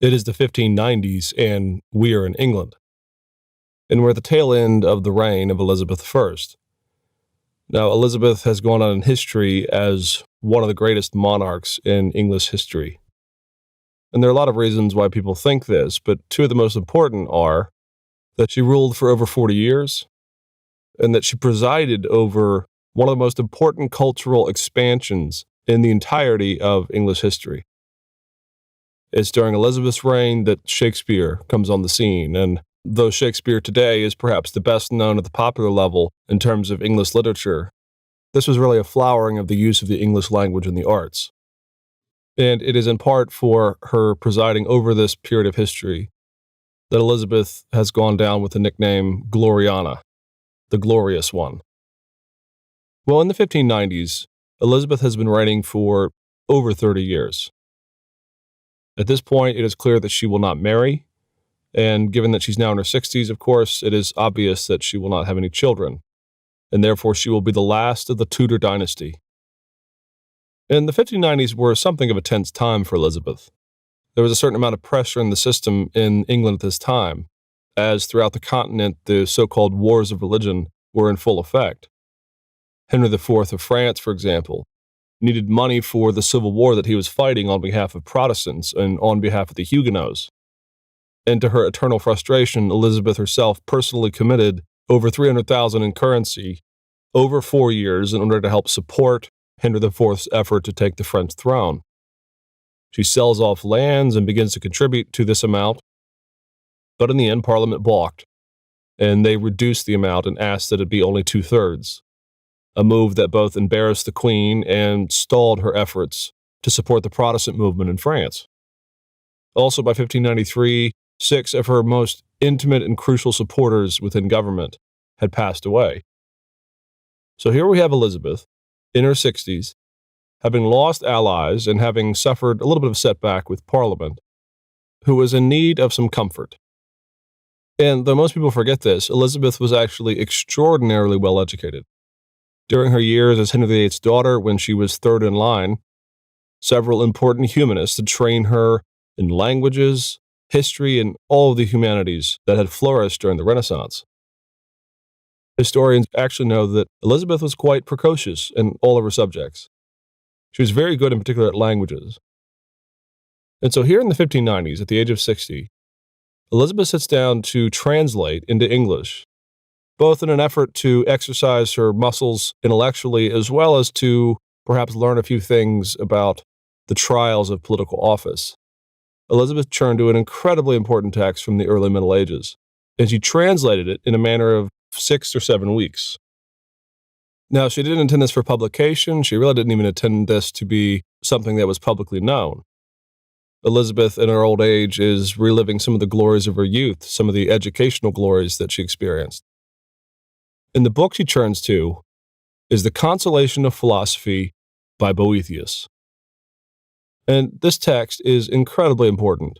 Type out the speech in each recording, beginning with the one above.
It is the 1590s, and we are in England. And we're at the tail end of the reign of Elizabeth I. Now, Elizabeth has gone on in history as one of the greatest monarchs in English history. And there are a lot of reasons why people think this, but two of the most important are that she ruled for over 40 years and that she presided over one of the most important cultural expansions in the entirety of English history. It's during Elizabeth's reign that Shakespeare comes on the scene, and though Shakespeare today is perhaps the best known at the popular level in terms of English literature, this was really a flowering of the use of the English language in the arts. And it is in part for her presiding over this period of history that Elizabeth has gone down with the nickname Gloriana, the Glorious One. Well, in the 1590s, Elizabeth has been reigning for over 30 years. At this point, it is clear that she will not marry, and given that she's now in her 60s, of course, it is obvious that she will not have any children, and therefore she will be the last of the Tudor dynasty. And the 1590s were something of a tense time for Elizabeth. There was a certain amount of pressure in the system in England at this time, as throughout the continent the so-called wars of religion were in full effect. Henry IV of France, for example, needed money for the civil war that he was fighting on behalf of Protestants and on behalf of the Huguenots. And to her eternal frustration, Elizabeth herself personally committed over 300,000 in currency over 4 years in order to help support Henry IV's effort to take the French throne. She sells off lands and begins to contribute to this amount, but in the end, Parliament balked, and they reduced the amount and asked that it be only 2/3, a move that both embarrassed the Queen and stalled her efforts to support the Protestant movement in France. Also, by 1593, 6 of her most intimate and crucial supporters within government had passed away. So here we have Elizabeth, in her 60s, having lost allies and having suffered a little bit of setback with Parliament, who was in need of some comfort. And though most people forget this, Elizabeth was actually extraordinarily well educated. During her years as Henry VIII's daughter, when she was third in line, several important humanists had trained her in languages, history, and all of the humanities that had flourished during the Renaissance. Historians actually know that Elizabeth was quite precocious in all of her subjects. She was very good in particular at languages. And so here in the 1590s, at the age of 60, Elizabeth sits down to translate into English, both in an effort to exercise her muscles intellectually as well as to perhaps learn a few things about the trials of political office. Elizabeth turned to an incredibly important text from the early Middle Ages, and she translated it in a matter of 6 or 7 weeks. Now, she didn't intend this for publication. She really didn't even intend this to be something that was publicly known. Elizabeth, in her old age, is reliving some of the glories of her youth, some of the educational glories that she experienced. And the book she turns to is The Consolation of Philosophy by Boethius. And this text is incredibly important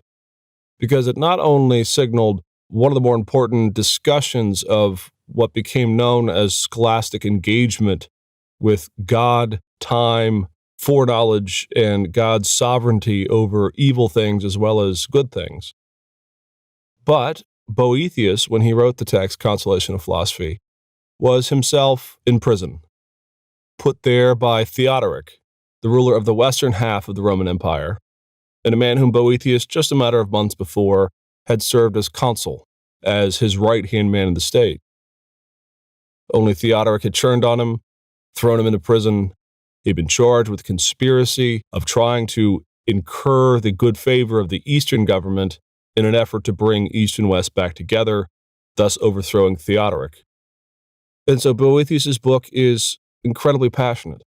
because it not only signaled one of the more important discussions of what became known as scholastic engagement with God, time, foreknowledge, and God's sovereignty over evil things as well as good things. But Boethius, when he wrote the text Consolation of Philosophy, was himself in prison, put there by Theodoric, the ruler of the western half of the Roman Empire, and a man whom Boethius, just a matter of months before, had served as consul, as his right-hand man in the state. Only Theodoric had turned on him, thrown him into prison. He'd been charged with conspiracy of trying to incur the good favor of the Eastern government in an effort to bring East and West back together, thus overthrowing Theodoric. And so Boethius' book is incredibly passionate.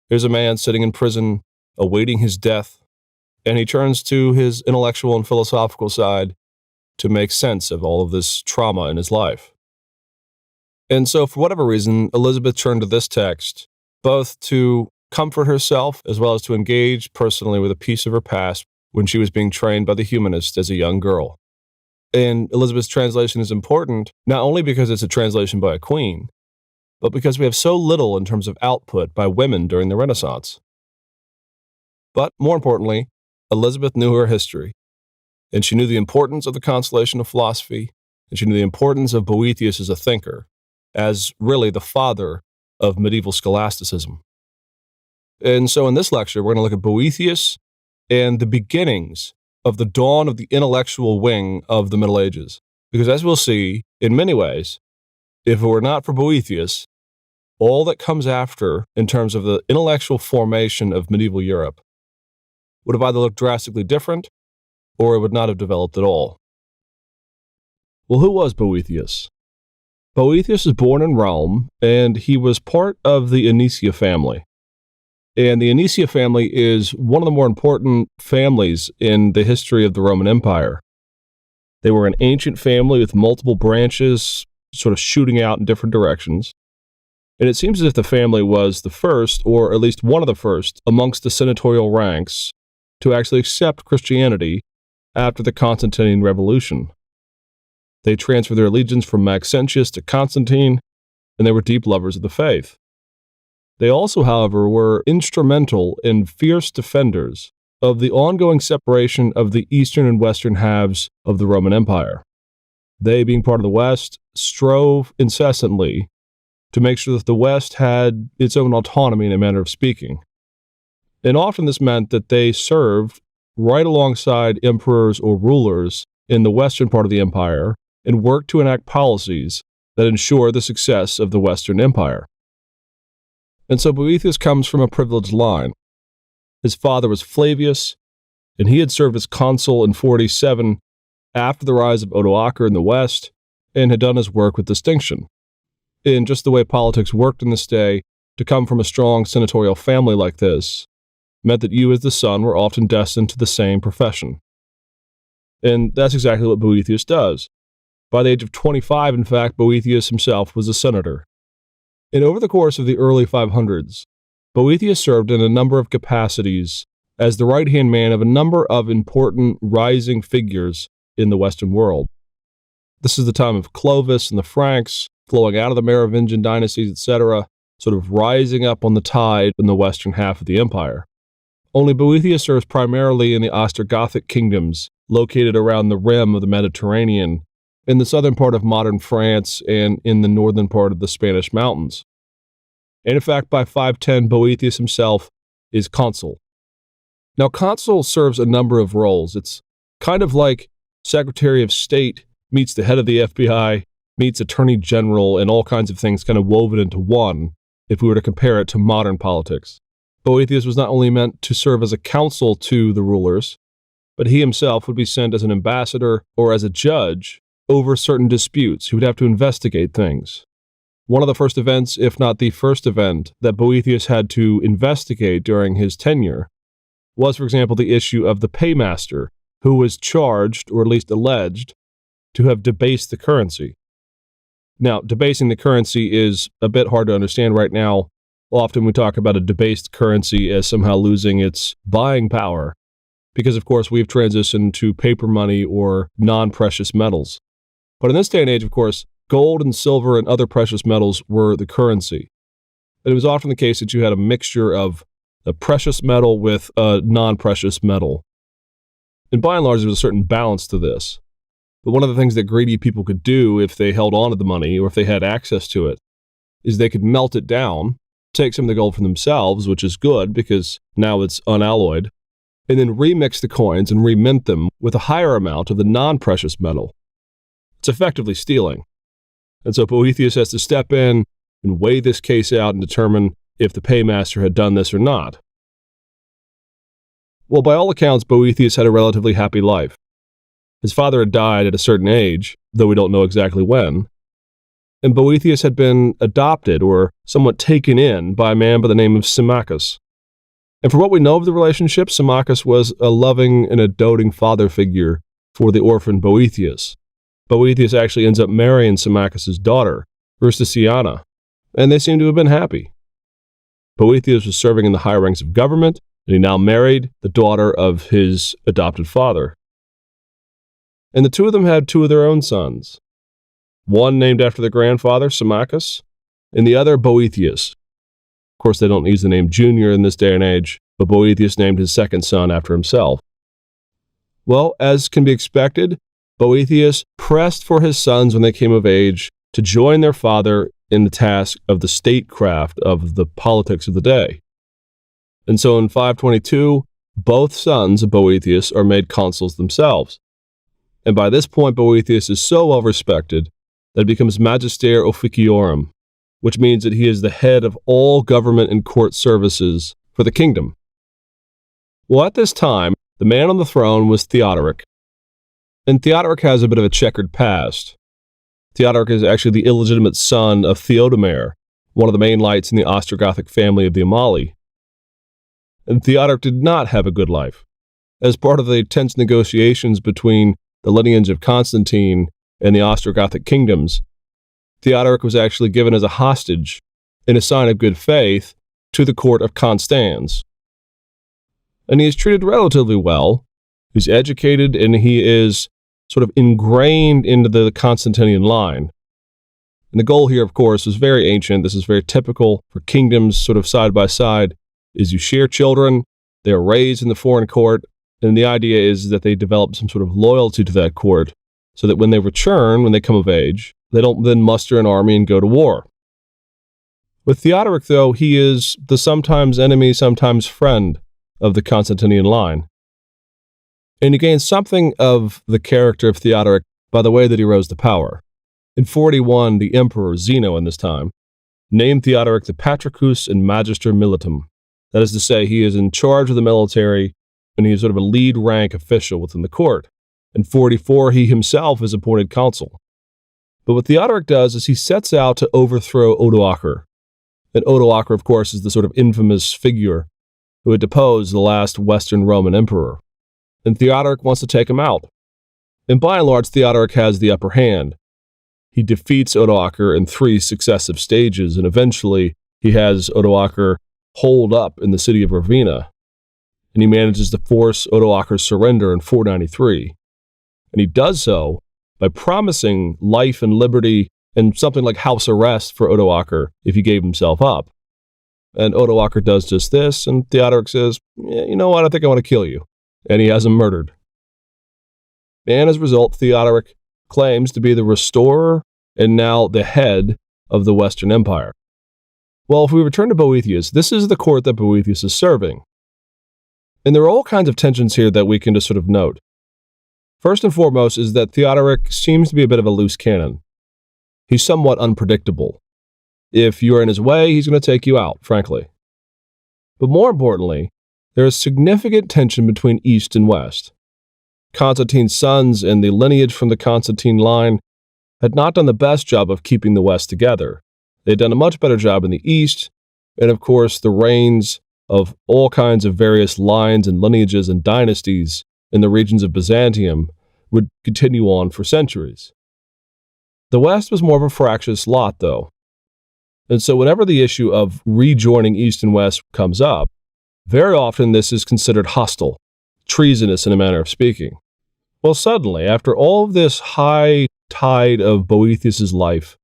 Here's a man sitting in prison, awaiting his death, and he turns to his intellectual and philosophical side to make sense of all of this trauma in his life. And so, for whatever reason, Elizabeth turned to this text both to comfort herself as well as to engage personally with a piece of her past when she was being trained by the humanists as a young girl. And Elizabeth's translation is important not only because it's a translation by a queen, but because we have so little in terms of output by women during the Renaissance. But more importantly, Elizabeth knew her history, And she knew the importance of the constellation of philosophy, and she knew the importance of Boethius as a thinker, as really the father of medieval scholasticism. And so in this lecture, we're going to look at Boethius and the beginnings of the dawn of the intellectual wing of the Middle Ages. Because as we'll see, in many ways, if it were not for Boethius, all that comes after in terms of the intellectual formation of medieval Europe would have either looked drastically different or it would not have developed at all. Well, who was Boethius? Boethius was born in Rome, and he was part of the Anicia family. And the Anicia family is one of the more important families in the history of the Roman Empire. They were an ancient family with multiple branches sort of shooting out in different directions. And it seems as if the family was the first, or at least one of the first, amongst the senatorial ranks to actually accept Christianity after the Constantine Revolution. They transferred their allegiance from Maxentius to Constantine, and they were deep lovers of the faith. They also, however, were instrumental and fierce defenders of the ongoing separation of the eastern and western halves of the Roman Empire. They, being part of the West, strove incessantly to make sure that the West had its own autonomy in a manner of speaking. And often this meant that they served right alongside emperors or rulers in the western part of the empire and worked to enact policies that ensure the success of the Western Empire. And so Boethius comes from a privileged line. His father was Flavius, and he had served as consul in 47 after the rise of Odoacer in the West, and had done his work with distinction. In just the way politics worked in this day, to come from a strong senatorial family like this meant that you as the son were often destined to the same profession. And that's exactly what Boethius does. By the age of 25, in fact, Boethius himself was a senator. And over the course of the early 500s, Boethius served in a number of capacities as the right-hand man of a number of important rising figures in the Western world. This is the time of Clovis and the Franks, flowing out of the Merovingian dynasties, etc., sort of rising up on the tide in the western half of the empire. Only Boethius serves primarily in the Ostrogothic kingdoms located around the rim of the Mediterranean, in the southern part of modern France and in the northern part of the Spanish mountains. And in fact, by 510, Boethius himself is consul. Now, consul serves a number of roles. It's kind of like Secretary of State meets the head of the FBI, meets Attorney General, and all kinds of things kind of woven into one, if we were to compare it to modern politics. Boethius was not only meant to serve as a counsel to the rulers, but he himself would be sent as an ambassador or as a judge over certain disputes. He would have to investigate things. One of the first events, if not the first event, that Boethius had to investigate during his tenure was, for example, the issue of the paymaster, who was charged, or at least alleged, to have debased the currency. Now, debasing the currency is a bit hard to understand right now. Often we talk about a debased currency as somehow losing its buying power, because, of course, we've transitioned to paper money or non-precious metals. But in this day and age, of course, gold and silver and other precious metals were the currency. And it was often the case that you had a mixture of a precious metal with a non-precious metal. And by and large, there was a certain balance to this. But one of the things that greedy people could do if they held on to the money or if they had access to it is they could melt it down, take some of the gold for themselves, which is good because now it's unalloyed, and then remix the coins and remint them with a higher amount of the non-precious metal. It's effectively stealing. And so Boethius has to step in and weigh this case out and determine if the paymaster had done this or not. Well, by all accounts, Boethius had a relatively happy life. His father had died at a certain age, though we don't know exactly when, and Boethius had been adopted or somewhat taken in by a man by the name of Symmachus. And for what we know of the relationship, Symmachus was a loving and a doting father figure for the orphan Boethius. Boethius actually ends up marrying Symmachus' daughter, Rusticiana, and they seem to have been happy. Boethius was serving in the higher ranks of government, and he now married the daughter of his adopted father. And the two of them had two of their own sons, one named after their grandfather, Symmachus, and the other Boethius. Of course, they don't use the name Junior in this day and age, but Boethius named his second son after himself. Well, as can be expected, Boethius pressed for his sons when they came of age to join their father in the task of the statecraft of the politics of the day. And so in 522, both sons of Boethius are made consuls themselves. And by this point, Boethius is so well respected that he becomes Magister Officiorum, which means that he is the head of all government and court services for the kingdom. Well, at this time, the man on the throne was Theodoric. And Theodoric has a bit of a checkered past. Theodoric is actually the illegitimate son of Theodomir, one of the main lights in the Ostrogothic family of the Amali. And Theodoric did not have a good life. As part of the tense negotiations between the lineage of Constantine and the Ostrogothic kingdoms, Theodoric was actually given as a hostage in a sign of good faith to the court of Constans. And he is treated relatively well. He's educated, and he is sort of ingrained into the Constantinian line. And the goal here, of course, is very ancient. This is very typical for kingdoms sort of side by side, is you share children, they are raised in the foreign court, and the idea is that they develop some sort of loyalty to that court so that when they return, when they come of age, they don't then muster an army and go to war. With Theodoric, though, he is the sometimes enemy, sometimes friend of the Constantinian line. And you gain something of the character of Theodoric by the way that he rose to power. In 41, the emperor, Zeno in this time, named Theodoric the Patricus and Magister Militum. That is to say, he is in charge of the military, and he is sort of a lead rank official within the court. In 44, he himself is appointed consul. But what Theodoric does is he sets out to overthrow Odoacer. And Odoacer, of course, is the sort of infamous figure who had deposed the last Western Roman emperor. And Theodoric wants to take him out. And by and large, Theodoric has the upper hand. He defeats Odoacer in 3 successive stages, and eventually he has Odoacer holed up in the city of Ravenna. And he manages to force Odoacer's surrender in 493. And he does so by promising life and liberty and something like house arrest for Odoacer if he gave himself up. And Odoacer does just this, and Theodoric says, you know what, I think I want to kill you. And he has him murdered. And as a result, Theodoric claims to be the restorer and now the head of the Western Empire. Well, if we return to Boethius, this is the court that Boethius is serving. And there are all kinds of tensions here that we can just sort of note. First and foremost is that Theodoric seems to be a bit of a loose cannon. He's somewhat unpredictable. If you're in his way, he's going to take you out, frankly. But more importantly, there is significant tension between East and West. Constantine's sons and the lineage from the Constantine line had not done the best job of keeping the West together. They had done a much better job in the East, and of course the reigns of all kinds of various lines and lineages and dynasties in the regions of Byzantium would continue on for centuries. The West was more of a fractious lot, though. And so whenever the issue of rejoining East and West comes up, very often this is considered hostile, treasonous in a manner of speaking. Well, suddenly, after all of this high tide of Boethius's life,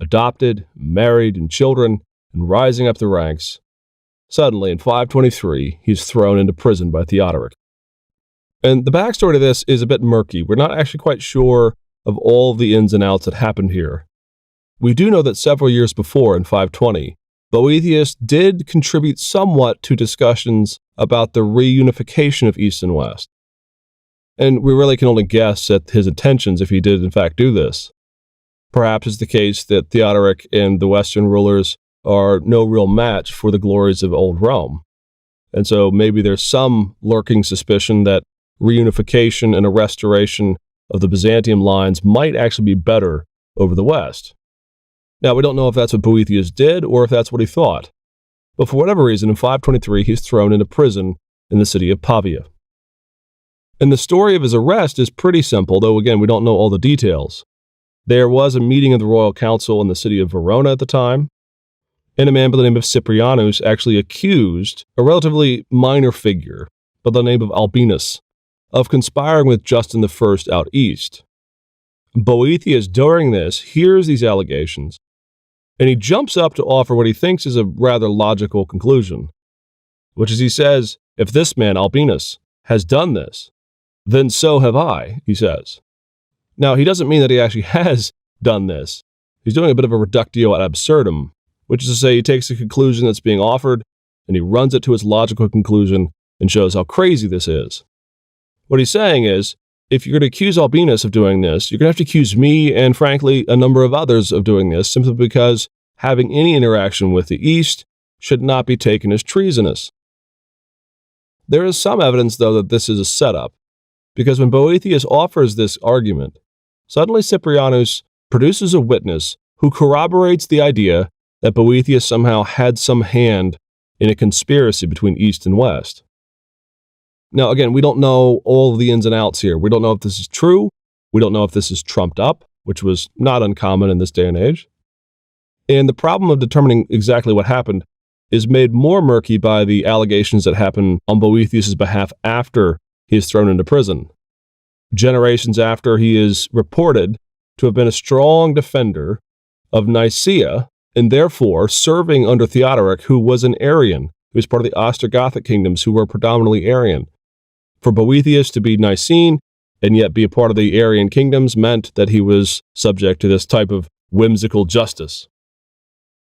adopted, married, and children, and rising up the ranks, suddenly in 523, he's thrown into prison by Theodoric. And the backstory to this is a bit murky. We're not actually quite sure of all the ins and outs that happened here. We do know that several years before, in 520, Boethius did contribute somewhat to discussions about the reunification of East and West. And we really can only guess at his intentions if he did in fact do this. Perhaps it's the case that Theodoric and the Western rulers are no real match for the glories of old Rome. And so maybe there's some lurking suspicion that reunification and a restoration of the Byzantium lines might actually be better over the West. Now, we don't know if that's what Boethius did or if that's what he thought. But for whatever reason, in 523, he's thrown into prison in the city of Pavia. And the story of his arrest is pretty simple, though again, we don't know all the details. There was a meeting of the royal council in the city of Verona at the time, and a man by the name of Cyprianus actually accused a relatively minor figure by the name of Albinus of conspiring with Justin I out east. Boethius, during this, hears these allegations, and he jumps up to offer what he thinks is a rather logical conclusion, which is he says, if this man, Albinus, has done this, then so have I, he says. Now, he doesn't mean that he actually has done this. He's doing a bit of a reductio ad absurdum, which is to say he takes a conclusion that's being offered and he runs it to its logical conclusion and shows how crazy this is. What he's saying is, if you're going to accuse Albinus of doing this, you're going to have to accuse me and, frankly, a number of others of doing this simply because having any interaction with the East should not be taken as treasonous. There is some evidence, though, that this is a setup, because when Boethius offers this argument, suddenly Cyprianus produces a witness who corroborates the idea that Boethius somehow had some hand in a conspiracy between East and West. Now, again, we don't know all of the ins and outs here. We don't know if this is true. We don't know if this is trumped up, which was not uncommon in this day and age. And the problem of determining exactly what happened is made more murky by the allegations that happen on Boethius' behalf after he is thrown into prison. Generations after, he is reported to have been a strong defender of Nicaea and therefore serving under Theodoric, who was an Arian, who was part of the Ostrogothic kingdoms who were predominantly Arian. For Boethius to be Nicene and yet be a part of the Arian kingdoms meant that he was subject to this type of whimsical justice.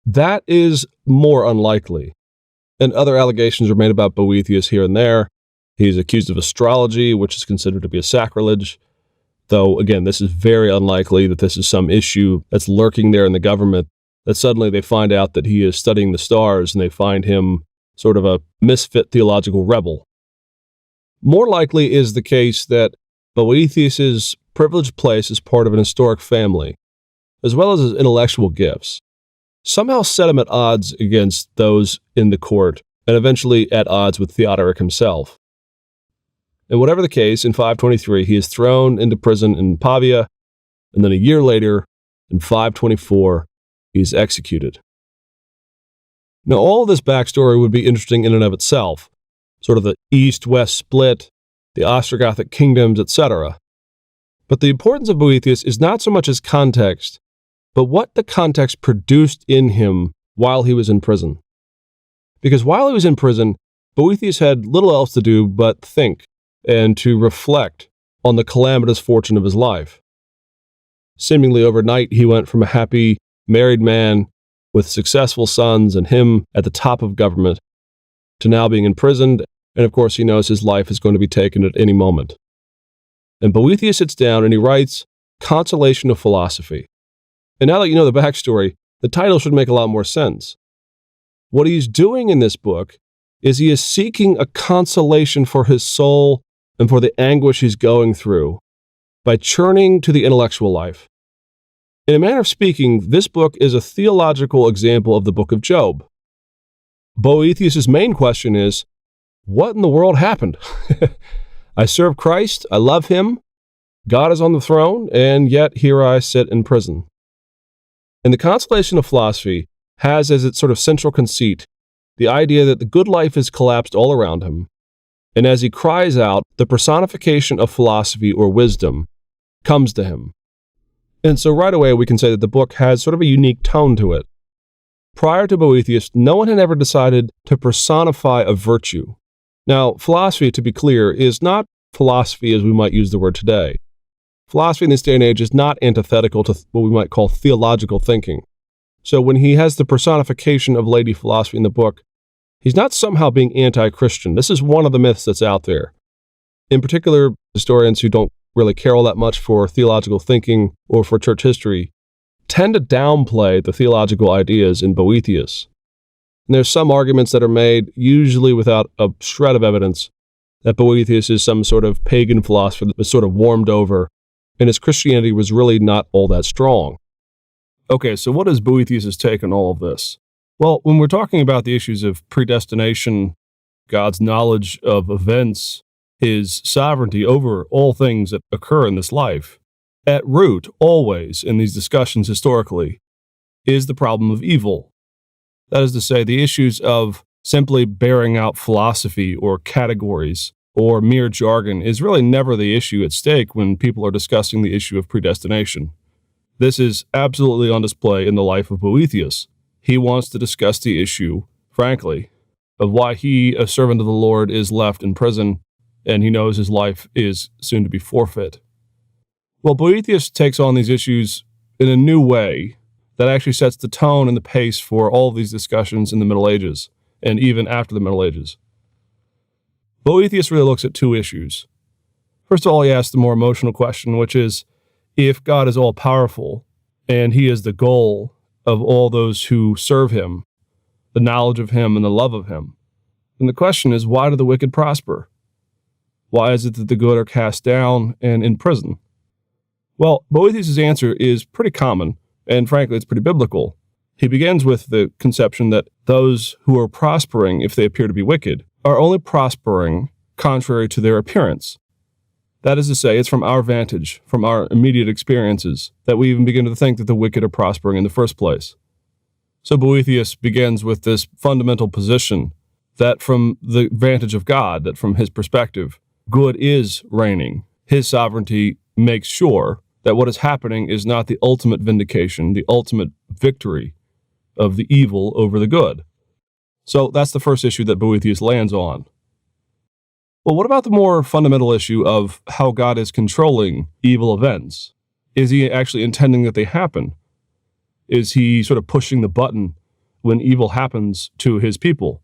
That is more unlikely. And other allegations are made about Boethius here and there. He's accused of astrology, which is considered to be a sacrilege. Though, again, this is very unlikely that this is some issue that's lurking there in the government, that suddenly they find out that he is studying the stars and they find him sort of a misfit theological rebel. More likely is the case that Boethius' privileged place as part of an historic family, as well as his intellectual gifts, somehow set him at odds against those in the court and eventually at odds with Theodoric himself. And whatever the case, in 523, he is thrown into prison in Pavia, and then a year later, in 524, he is executed. Now, all of this backstory would be interesting in and of itself, sort of the East-West split, the Ostrogothic kingdoms, etc. But the importance of Boethius is not so much his context, but what the context produced in him while he was in prison. Because while he was in prison, Boethius had little else to do but think and to reflect on the calamitous fortune of his life. Seemingly overnight, he went from a happy, married man with successful sons and him at the top of government to now being imprisoned, and of course he knows his life is going to be taken at any moment. And Boethius sits down and he writes Consolation of Philosophy. And now that you know the backstory, the title should make a lot more sense. What he's doing in this book is he is seeking a consolation for his soul and for the anguish he's going through by churning to the intellectual life. In a manner of speaking, this book is a theological example of the book of Job. Boethius' main question is, what in the world happened? I serve Christ, I love him, God is on the throne, and yet here I sit in prison. And the Consolation of Philosophy has as its sort of central conceit the idea that the good life has collapsed all around him, and as he cries out, the personification of philosophy or wisdom comes to him. And so right away we can say that the book has sort of a unique tone to it. Prior to Boethius, no one had ever decided to personify a virtue. Now, philosophy, to be clear, is not philosophy as we might use the word today. Philosophy in this day and age is not antithetical to what we might call theological thinking. So when he has the personification of Lady Philosophy in the book, he's not somehow being anti-Christian. This is one of the myths that's out there. In particular, historians who don't really care all that much for theological thinking or for church history tend to downplay the theological ideas in Boethius. And there's some arguments that are made, usually without a shred of evidence, that Boethius is some sort of pagan philosopher that was sort of warmed over, and his Christianity was really not all that strong. Okay, so what is Boethius' take on all of this? Well, when we're talking about the issues of predestination, God's knowledge of events, his sovereignty over all things that occur in this life, at root, always, in these discussions historically, is the problem of evil. That is to say, the issues of simply bearing out philosophy or categories or mere jargon is really never the issue at stake when people are discussing the issue of predestination. This is absolutely on display in the life of Boethius. He wants to discuss the issue, frankly, of why he, a servant of the Lord, is left in prison and he knows his life is soon to be forfeit. Well, Boethius takes on these issues in a new way that actually sets the tone and the pace for all of these discussions in the Middle Ages, and even after the Middle Ages. Boethius really looks at two issues. First of all, he asks the more emotional question, which is, if God is all-powerful, and he is the goal of all those who serve him, the knowledge of him and the love of him, then the question is, why do the wicked prosper? Why is it that the good are cast down and in prison? Well, Boethius' answer is pretty common, and frankly, it's pretty biblical. He begins with the conception that those who are prospering, if they appear to be wicked, are only prospering contrary to their appearance. That is to say, it's from our vantage, from our immediate experiences, that we even begin to think that the wicked are prospering in the first place. So Boethius begins with this fundamental position that from the vantage of God, that from his perspective, good is reigning. His sovereignty makes sure that what is happening is not the ultimate vindication, the ultimate victory of the evil over the good. So that's the first issue that Boethius lands on. Well, what about the more fundamental issue of how God is controlling evil events? Is he actually intending that they happen? Is he sort of pushing the button when evil happens to his people?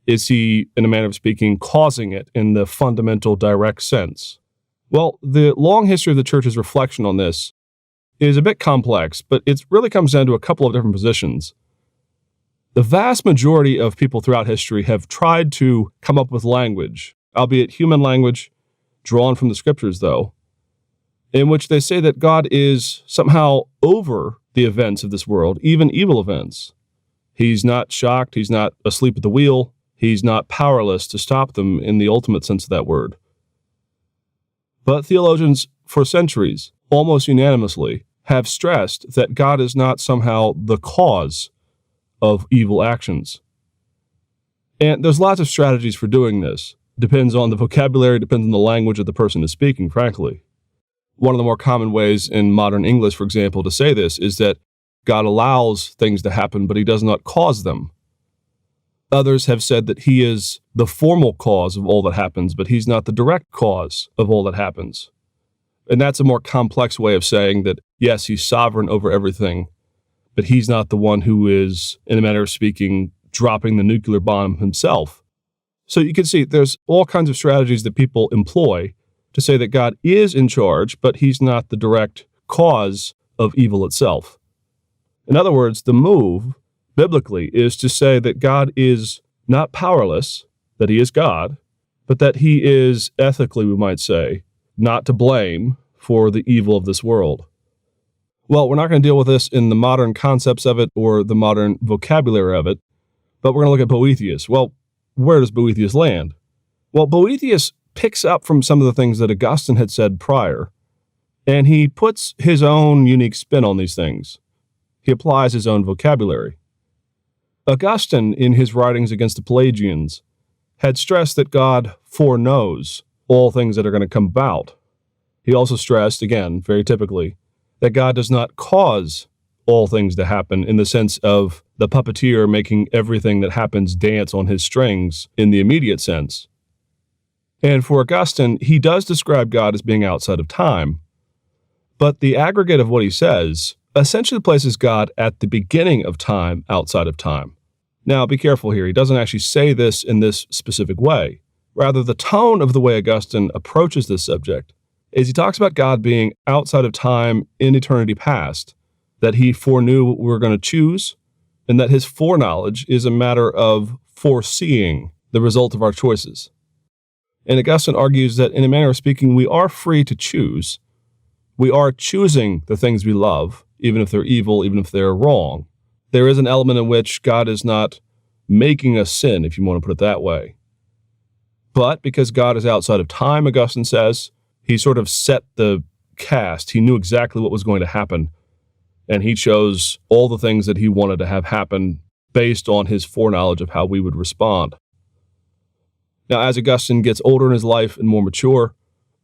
Is he, in a manner of speaking, causing it in the fundamental direct sense? Well, the long history of the church's reflection on this is a bit complex, but it really comes down to a couple of different positions. The vast majority of people throughout history have tried to come up with language, albeit human language, drawn from the scriptures, though, in which they say that God is somehow over the events of this world, even evil events. He's not shocked, he's not asleep at the wheel, he's not powerless to stop them in the ultimate sense of that word. But theologians, for centuries, almost unanimously, have stressed that God is not somehow the cause of evil actions. And there's lots of strategies for doing this. Depends on the vocabulary, depends on the language that the person is speaking, frankly. One of the more common ways in modern English, for example, to say this is that God allows things to happen, but he does not cause them. Others have said that he is the formal cause of all that happens, but he's not the direct cause of all that happens. And that's a more complex way of saying that, yes, he's sovereign over everything, but he's not the one who is, in a manner of speaking, dropping the nuclear bomb himself. So you can see there's all kinds of strategies that people employ to say that God is in charge, but he's not the direct cause of evil itself. In other words, the move, biblically, is to say that God is not powerless, that he is God, but that he is, ethically, we might say, not to blame for the evil of this world. Well, we're not going to deal with this in the modern concepts of it or the modern vocabulary of it, but we're going to look at Boethius. Well, where does Boethius land? Well, Boethius picks up from some of the things that Augustine had said prior, and he puts his own unique spin on these things. He applies his own vocabulary. Augustine, in his writings against the Pelagians, had stressed that God foreknows all things that are going to come about. He also stressed, again, very typically, that God does not cause all things to happen in the sense of the puppeteer making everything that happens dance on his strings in the immediate sense. And for Augustine, he does describe God as being outside of time, but the aggregate of what he says essentially places God at the beginning of time outside of time. Now, be careful here. He doesn't actually say this in this specific way. Rather, the tone of the way Augustine approaches this subject is he talks about God being outside of time in eternity past, that he foreknew what we were going to choose, and that his foreknowledge is a matter of foreseeing the result of our choices. And Augustine argues that, in a manner of speaking, we are free to choose. We are choosing the things we love, even if they're evil, even if they're wrong. There is an element in which God is not making us sin, if you want to put it that way. But because God is outside of time, Augustine says, he sort of set the cast. He knew exactly what was going to happen, and he chose all the things that he wanted to have happen based on his foreknowledge of how we would respond. Now, as Augustine gets older in his life and more mature,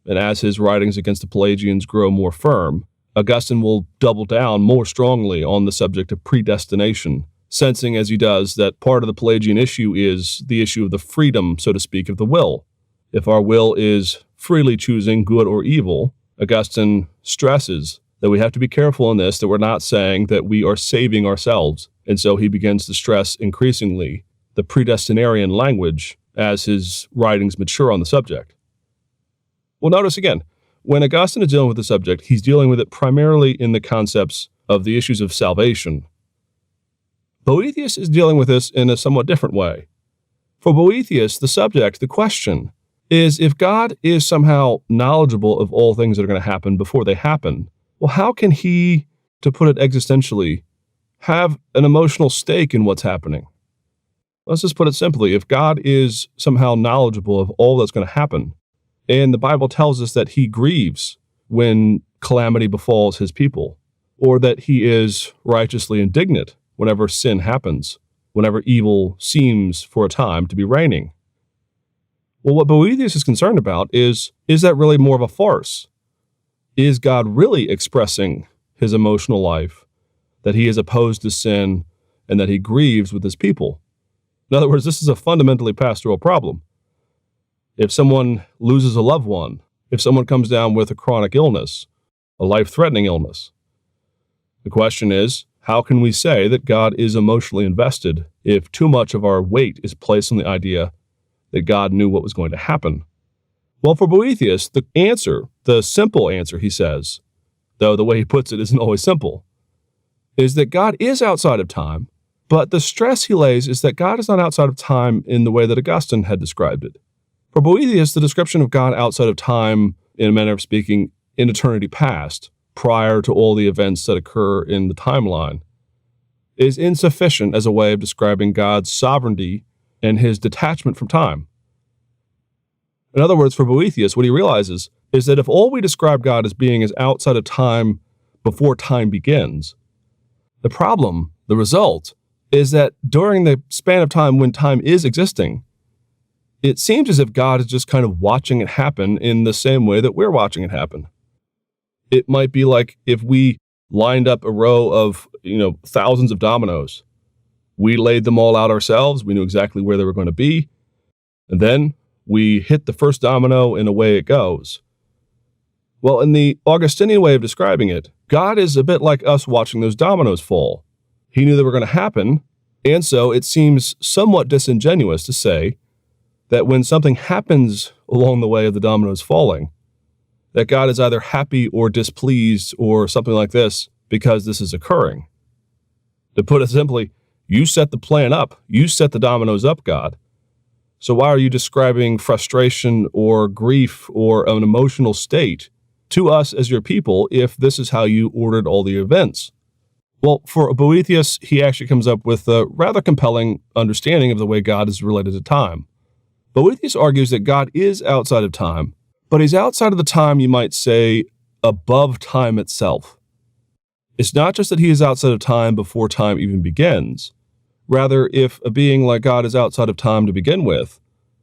and as his writings against the Pelagians grow more firm, Augustine will double down more strongly on the subject of predestination, sensing as he does that part of the Pelagian issue is the issue of the freedom, so to speak, of the will. If our will is freely choosing good or evil, Augustine stresses that we have to be careful in this, that we're not saying that we are saving ourselves. And so he begins to stress increasingly the predestinarian language as his writings mature on the subject. Well, notice again, when Augustine is dealing with the subject, he's dealing with it primarily in the concepts of the issues of salvation. Boethius is dealing with this in a somewhat different way. For Boethius, the subject, the question, is if God is somehow knowledgeable of all things that are going to happen before they happen, well, how can he, to put it existentially, have an emotional stake in what's happening? Let's just put it simply. If God is somehow knowledgeable of all that's going to happen, and the Bible tells us that he grieves when calamity befalls his people, or that he is righteously indignant whenever sin happens, whenever evil seems for a time to be reigning. Well, what Boethius is concerned about is that really more of a farce? Is God really expressing his emotional life, that he is opposed to sin, and that he grieves with his people? In other words, this is a fundamentally pastoral problem. If someone loses a loved one, if someone comes down with a chronic illness, a life-threatening illness, the question is, how can we say that God is emotionally invested if too much of our weight is placed on the idea that God knew what was going to happen? Well, for Boethius, the answer, the simple answer, he says, though the way he puts it isn't always simple, is that God is outside of time, but the stress he lays is that God is not outside of time in the way that Augustine had described it. For Boethius, the description of God outside of time, in a manner of speaking, in eternity past, prior to all the events that occur in the timeline, is insufficient as a way of describing God's sovereignty and his detachment from time. In other words, for Boethius, what he realizes is that if all we describe God as being is outside of time before time begins, the problem, the result, is that during the span of time when time is existing, it seems as if God is just kind of watching it happen in the same way that we're watching it happen. It might be like if we lined up a row of, thousands of dominoes. We laid them all out ourselves. We knew exactly where they were going to be. And then we hit the first domino and away it goes. Well, in the Augustinian way of describing it, God is a bit like us watching those dominoes fall. He knew they were going to happen, and so it seems somewhat disingenuous to say that when something happens along the way of the dominoes falling, that God is either happy or displeased or something like this because this is occurring. To put it simply, you set the plan up. You set the dominoes up, God. So why are you describing frustration or grief or an emotional state to us as your people if this is how you ordered all the events? Well, for Boethius, he actually comes up with a rather compelling understanding of the way God is related to time. Boethius argues that God is outside of time, but he's outside of the time, you might say, above time itself. It's not just that he is outside of time before time even begins. Rather, if a being like God is outside of time to begin with,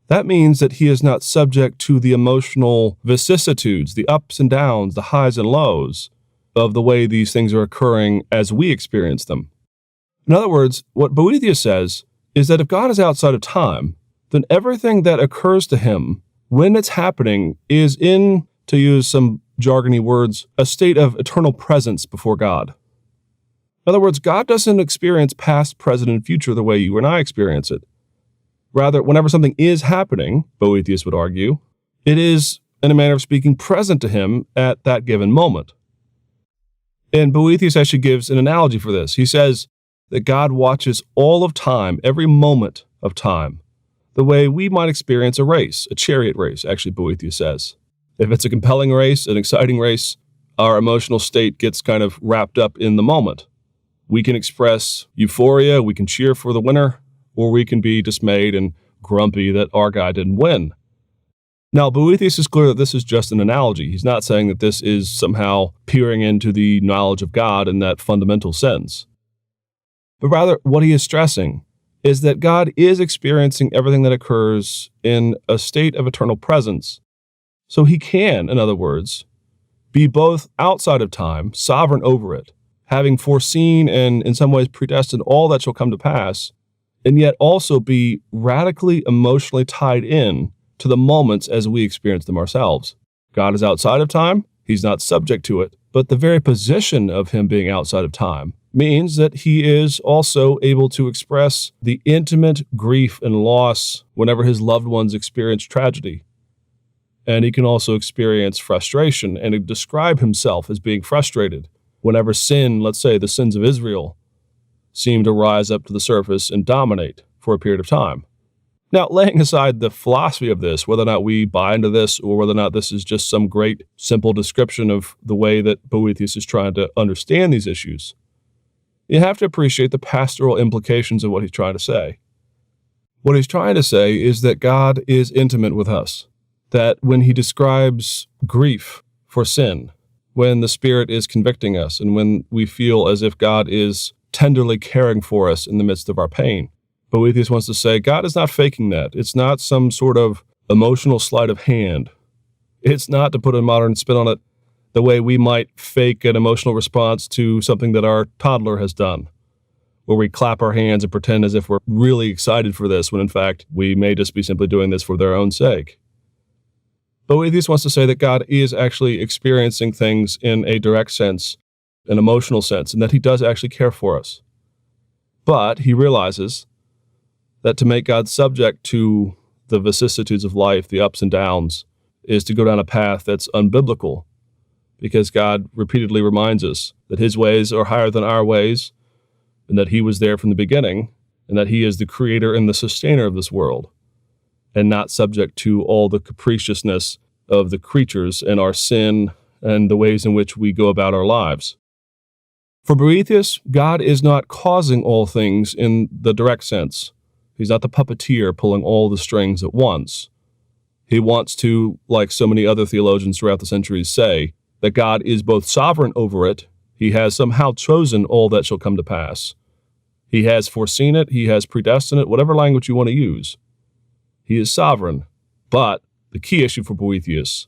that means that he is not subject to the emotional vicissitudes, the ups and downs, the highs and lows of the way these things are occurring as we experience them. In other words, what Boethius says is that if God is outside of time, then everything that occurs to him when it's happening is in, to use some jargony words, a state of eternal presence before God. In other words, God doesn't experience past, present, and future the way you and I experience it. Rather, whenever something is happening, Boethius would argue, it is, in a manner of speaking, present to him at that given moment. And Boethius actually gives an analogy for this. He says that God watches all of time, every moment of time, the way we might experience a race, a chariot race, actually, Boethius says. If it's a compelling race, an exciting race, our emotional state gets kind of wrapped up in the moment. We can express euphoria, we can cheer for the winner, or we can be dismayed and grumpy that our guy didn't win. Now, Boethius is clear that this is just an analogy. He's not saying that this is somehow peering into the knowledge of God in that fundamental sense. But rather, what he is stressing is that God is experiencing everything that occurs in a state of eternal presence. So he can, in other words, be both outside of time, sovereign over it, having foreseen and in some ways predestined all that shall come to pass, and yet also be radically emotionally tied in to the moments as we experience them ourselves. God is outside of time. He's not subject to it. But the very position of him being outside of time means that he is also able to express the intimate grief and loss whenever his loved ones experience tragedy. And he can also experience frustration and describe himself as being frustrated whenever sin, let's say the sins of Israel, seem to rise up to the surface and dominate for a period of time. Now, laying aside the philosophy of this, whether or not we buy into this or whether or not this is just some great, simple description of the way that Boethius is trying to understand these issues, you have to appreciate the pastoral implications of what he's trying to say. What he's trying to say is that God is intimate with us, that when he describes grief for sin, when the Spirit is convicting us, and when we feel as if God is tenderly caring for us in the midst of our pain, Boethius wants to say God is not faking that. It's not some sort of emotional sleight of hand. It's not, to put a modern spin on it, the way we might fake an emotional response to something that our toddler has done, where we clap our hands and pretend as if we're really excited for this, when in fact we may just be simply doing this for their own sake. Boethius wants to say that God is actually experiencing things in a direct sense, an emotional sense, and that he does actually care for us. But he realizes that to make God subject to the vicissitudes of life, the ups and downs, is to go down a path that's unbiblical, because God repeatedly reminds us that his ways are higher than our ways, and that he was there from the beginning, and that he is the creator and the sustainer of this world, and not subject to all the capriciousness of the creatures and our sin and the ways in which we go about our lives. For Boethius, God is not causing all things in the direct sense. He's not the puppeteer pulling all the strings at once. He wants to, like so many other theologians throughout the centuries, say that God is both sovereign over it. He has somehow chosen all that shall come to pass. He has foreseen it. He has predestined it, whatever language you want to use. He is sovereign. But the key issue for Boethius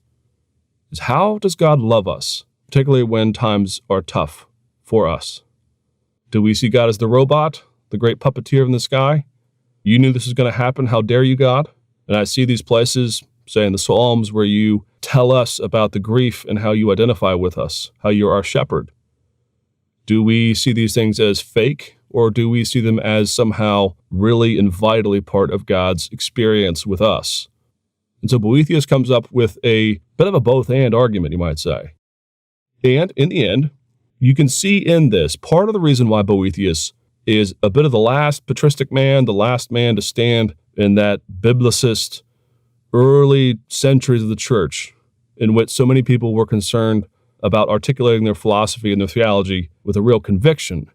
is, how does God love us, particularly when times are tough for us? Do we see God as the robot, the great puppeteer in the sky? You knew this was going to happen. How dare you, God? And I see these places, say in the Psalms, where you tell us about the grief and how you identify with us, how you're our shepherd. Do we see these things as fake, or do we see them as somehow really and vitally part of God's experience with us? And so Boethius comes up with a bit of a both-and argument, you might say. And in the end, you can see in this part of the reason why Boethius is a bit of the last patristic man, the last man to stand in that biblicist early centuries of the church, in which so many people were concerned about articulating their philosophy and their theology with a real conviction.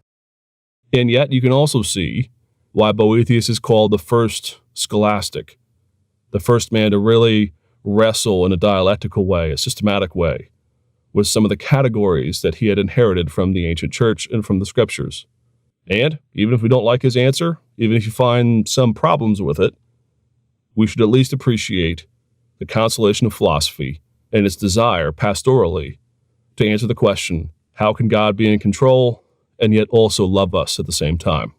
And yet you can also see why Boethius is called the first scholastic, the first man to really wrestle in a dialectical way, a systematic way, with some of the categories that he had inherited from the ancient church and from the scriptures. And even if we don't like his answer, even if you find some problems with it, we should at least appreciate the consolation of philosophy and its desire, pastorally, to answer the question, how can God be in control and yet also love us at the same time?